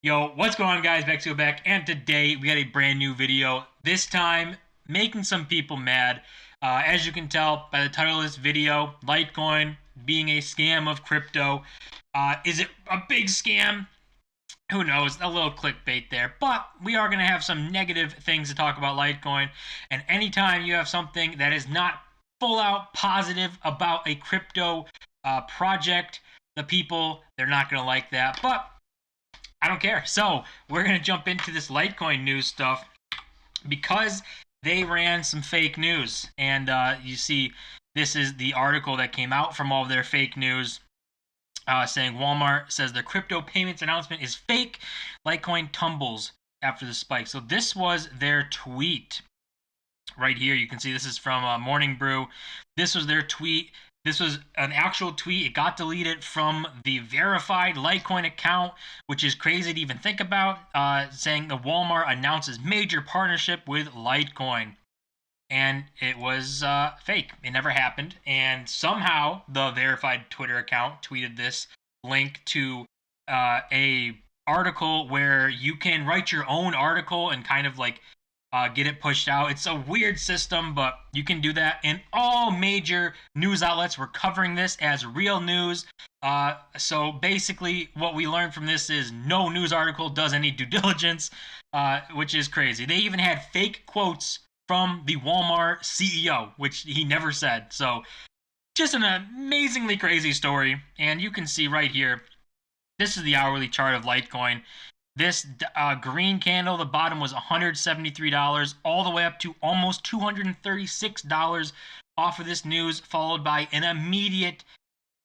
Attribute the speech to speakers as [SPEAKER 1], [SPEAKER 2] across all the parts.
[SPEAKER 1] Yo, what's going on, guys? Bexio back, and today we got a brand new video. This time, making some people mad. As you can tell by the title of this video, Litecoin being a scam of crypto. Is it a big scam? Who knows? A little clickbait there. But we are going to have some negative things to talk about Litecoin. And anytime you have something that is not full out positive about a crypto project, the people, they're not going to like that. But I don't care. So we're gonna jump into this Litecoin news stuff because they ran some fake news, and you see, this is the article that came out from all of their fake news, saying Walmart says their crypto payments announcement is fake. Litecoin tumbles after the spike. So this was their tweet right here. You can see this is from Morning Brew. This was their tweet. This was an actual tweet. It got deleted from the verified Litecoin account, which is crazy to even think about, saying the Walmart announces major partnership with Litecoin. And it was fake. It never happened. And somehow the verified Twitter account tweeted this link to a article where you can write your own article and kind of like get it pushed out. It's a weird system, but you can do that. And all major news outlets were covering this as real news. So basically, what we learned from this is no news article does any due diligence, which is crazy. They even had fake quotes from the Walmart CEO, which he never said. So just an amazingly crazy story. And you can see right here, this is the hourly chart of Litecoin. This green candle, the bottom was $173, all the way up to almost $236 off of this news, followed by an immediate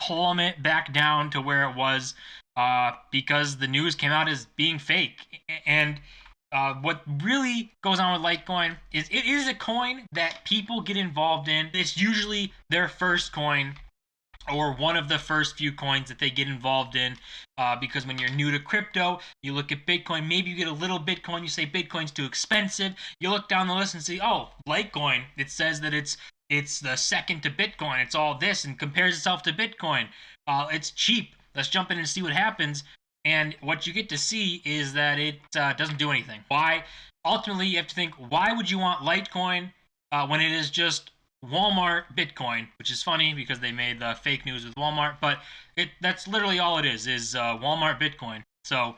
[SPEAKER 1] plummet back down to where it was because the news came out as being fake. And what really goes on with Litecoin is it is a coin that people get involved in. It's usually their first coin or one of the first few coins that they get involved in, because when you're new to crypto, you look at Bitcoin, maybe you get a little Bitcoin, you say Bitcoin's too expensive, you look down the list and see, oh, Litecoin, it says that it's the second to Bitcoin, it's all this, and compares itself to Bitcoin. It's cheap, let's jump in and see what happens. And what you get to see is that it doesn't do anything. Why? Ultimately, you have to think, why would you want Litecoin when it is just Walmart Bitcoin, which is funny because they made the fake news with Walmart, but that's literally all it is Walmart Bitcoin. So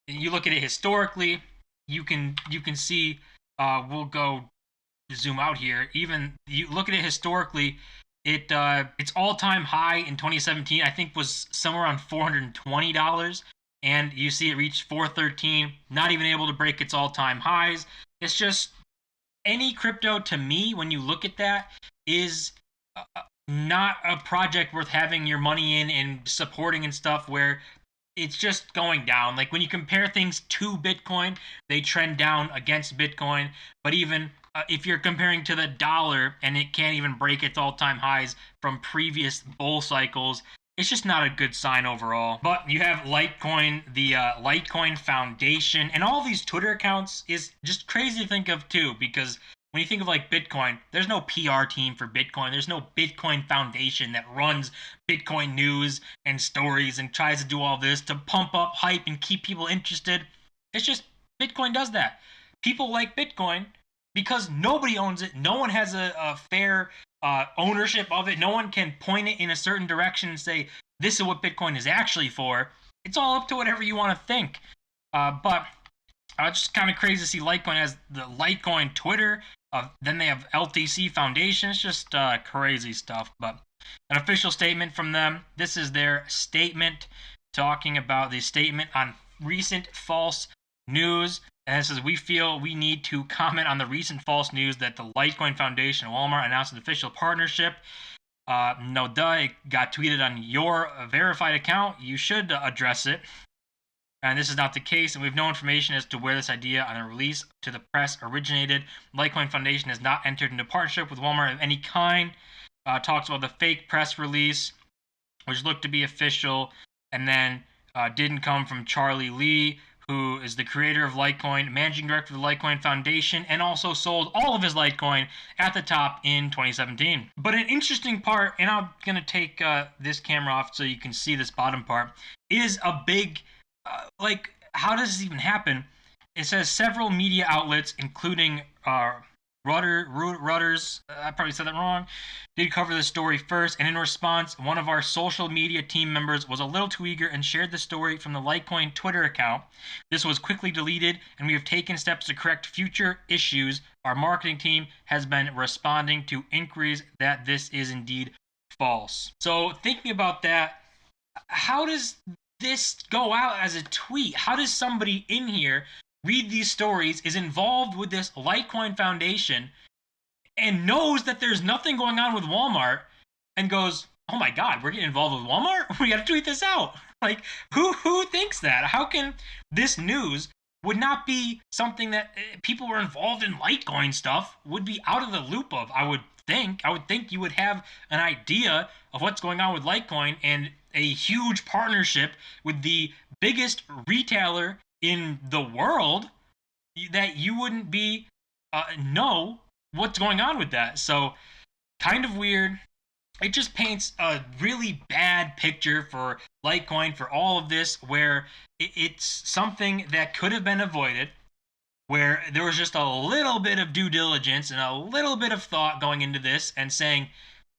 [SPEAKER 1] you look at it historically, you can see, we'll go zoom out here. Even you look at it historically, its all-time high in 2017 I think was somewhere around $420, and you see it reached 413, not even able to break its all-time highs. It's just any crypto to me, when you look at that, is not a project worth having your money in and supporting and stuff, where it's just going down. Like when you compare things to Bitcoin, they trend down against Bitcoin. But even if you're comparing to the dollar and it can't even break its all-time highs from previous bull cycles, it's just not a good sign overall. But you have Litecoin, the Litecoin Foundation, and all these Twitter accounts is just crazy to think of too, because when you think of like Bitcoin, there's no PR team for Bitcoin. There's no Bitcoin Foundation that runs Bitcoin news and stories and tries to do all this to pump up hype and keep people interested. It's just Bitcoin does that. People like Bitcoin because nobody owns it. No one has a fair ownership of it. No one can point it in a certain direction and say, this is what Bitcoin is actually for. It's all up to whatever you want to think. But just kind of crazy to see Litecoin as the Litecoin Twitter. Then they have LTC Foundation. It's just crazy stuff. But an official statement from them. This is their statement talking about the statement on recent false news. And it says, we feel we need to comment on the recent false news that the Litecoin Foundation and Walmart announced an official partnership. No duh, it got tweeted on your verified account. You should address it. And this is not the case, and we have no information as to where this idea on a release to the press originated. Litecoin Foundation has not entered into partnership with Walmart of any kind. Talks about the fake press release, which looked to be official, and then didn't come from Charlie Lee, who is the creator of Litecoin, managing director of the Litecoin Foundation, and also sold all of his Litecoin at the top in 2017. But an interesting part, and I'm going to take this camera off so you can see this bottom part, is a big, how does this even happen? It says several media outlets, including Reuters, I probably said that wrong, did cover the story first, and in response, one of our social media team members was a little too eager and shared the story from the Litecoin Twitter account. This was quickly deleted, and we have taken steps to correct future issues. Our marketing team has been responding to inquiries that this is indeed false. So, thinking about that, how does this go out as a tweet? How does somebody in here read these stories, is involved with this Litecoin Foundation, and knows that there's nothing going on with Walmart, and goes, "Oh my God, we're getting involved with Walmart. We got to tweet this out." Like, who thinks that? How can this news would not be something that people who are involved in Litecoin stuff would be out of the loop of? I would think you would have an idea of what's going on with Litecoin and a huge partnership with the biggest retailer in the world, that you wouldn't be know what's going on with that. So kind of weird. It just paints a really bad picture for Litecoin for all of this, where it's something that could have been avoided, where there was just a little bit of due diligence and a little bit of thought going into this and saying,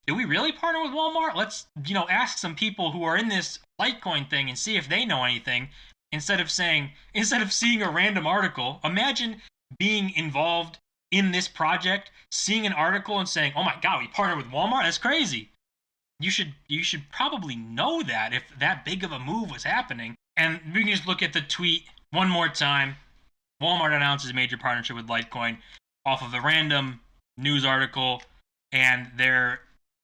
[SPEAKER 1] do we really partner with Walmart? Let's, ask some people who are in this Litecoin thing and see if they know anything. Instead of seeing a random article, imagine being involved in this project, seeing an article and saying, "Oh my God, we partner with Walmart? That's crazy." You should probably know that if that big of a move was happening. And we can just look at the tweet one more time. Walmart announces major partnership with Litecoin off of a random news article, and their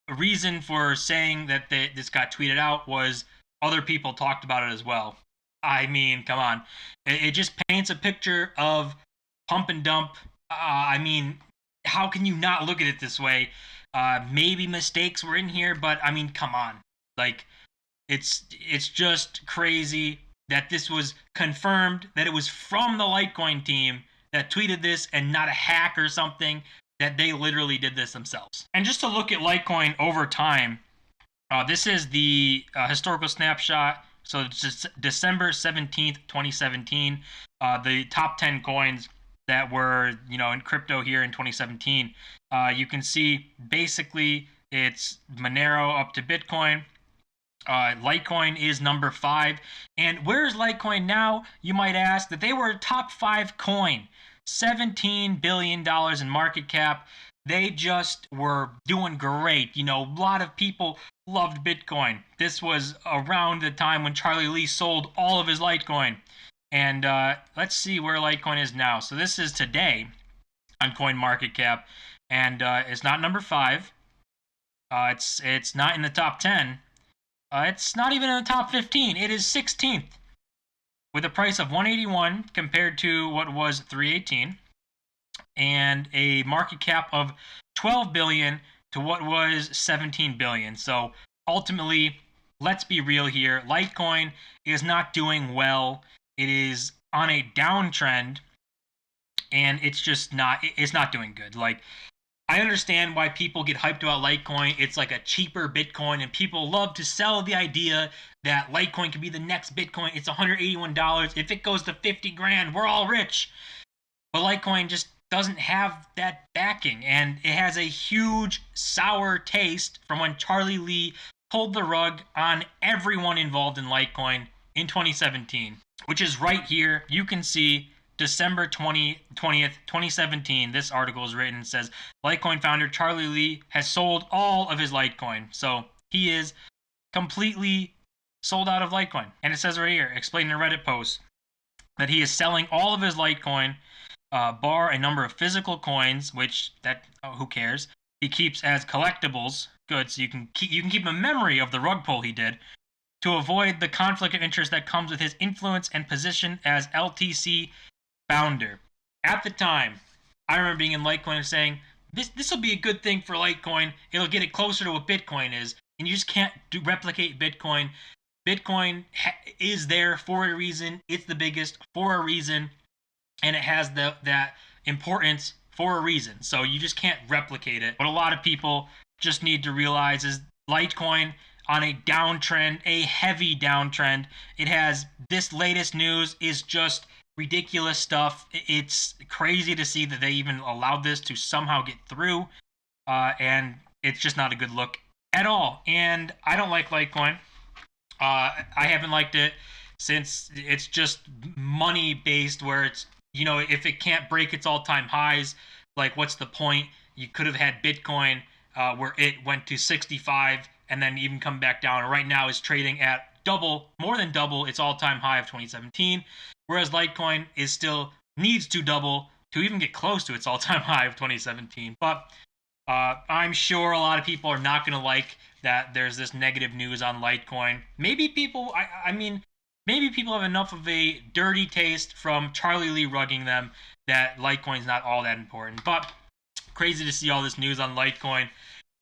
[SPEAKER 1] reason for saying that this got tweeted out was other people talked about it as well. I mean, come on. It just paints a picture of pump and dump. I mean, how can you not look at it this way? Maybe mistakes were in here, but I mean, come on. Like, it's just crazy that this was confirmed, that it was from the Litecoin team that tweeted this and not a hack or something, that they literally did this themselves. And just to look at Litecoin over time, this is the historical snapshot. So it's just December 17th, 2017, the top 10 coins that were, in crypto here in 2017. You can see basically it's Monero up to Bitcoin. Litecoin is number 5. And where's Litecoin now? You might ask. That they were a top 5 coin. $17 billion in market cap. They just were doing great. A lot of people loved Bitcoin. This was around the time when Charlie Lee sold all of his Litecoin. And let's see where Litecoin is now. So this is today on CoinMarketCap, and it's not number 5. It's not in the top 10. It's not even in the top 15. It is 16th, with a price of 181 compared to what was 318, and a market cap of 12 billion to what was 17 billion. So ultimately, let's be real here. Litecoin is not doing well. It is on a downtrend, and it's not doing good. Like, I understand why people get hyped about Litecoin. It's like a cheaper Bitcoin, and people love to sell the idea that Litecoin could be the next Bitcoin. It's $181. If it goes to 50 grand, we're all rich. But Litecoin just doesn't have that backing, and it has a huge sour taste from when Charlie Lee pulled the rug on everyone involved in Litecoin in 2017, which is right here. You can see December 20th, 2017. This article is written and says, Litecoin founder Charlie Lee has sold all of his Litecoin. So he is completely sold out of Litecoin. And it says right here, explaining a Reddit post, that he is selling all of his Litecoin, bar a number of physical coins, which who cares? He keeps as collectibles. Good, so you can keep a memory of the rug pull he did, to avoid the conflict of interest that comes with his influence and position as LTC founder. At the time, I remember being in Litecoin and saying, this will be a good thing for Litecoin. It'll get it closer to what Bitcoin is, and you just can't replicate Bitcoin. Bitcoin is there for a reason. It's the biggest for a reason, and it has that importance for a reason. So you just can't replicate it. What a lot of people just need to realize is Litecoin, on a downtrend, a heavy downtrend. It has this latest news is just ridiculous stuff. It's crazy to see that they even allowed this to somehow get through, and it's just not a good look at all. And I don't like Litecoin. I haven't liked it since it's just money based, where it's, if it can't break its all time highs, like what's the point? You could have had Bitcoin, where it went to 65 and then even come back down. Right now is trading at more than double its all time high of 2017, whereas Litecoin is still needs to double to even get close to its all time high of 2017. But I'm sure a lot of people are not going to like that there's this negative news on Litecoin. Maybe people, I mean, maybe people have enough of a dirty taste from Charlie Lee rugging them that Litecoin's not all that important. But crazy to see all this news on Litecoin.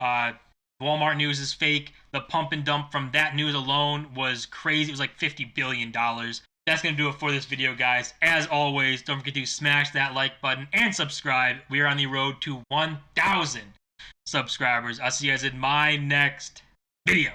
[SPEAKER 1] Walmart news is fake. The pump and dump from that news alone was crazy. It was like $50 billion. That's going to do it for this video, guys. As always, don't forget to smash that like button and subscribe. We are on the road to 1,000 subscribers. I'll see you guys in my next video.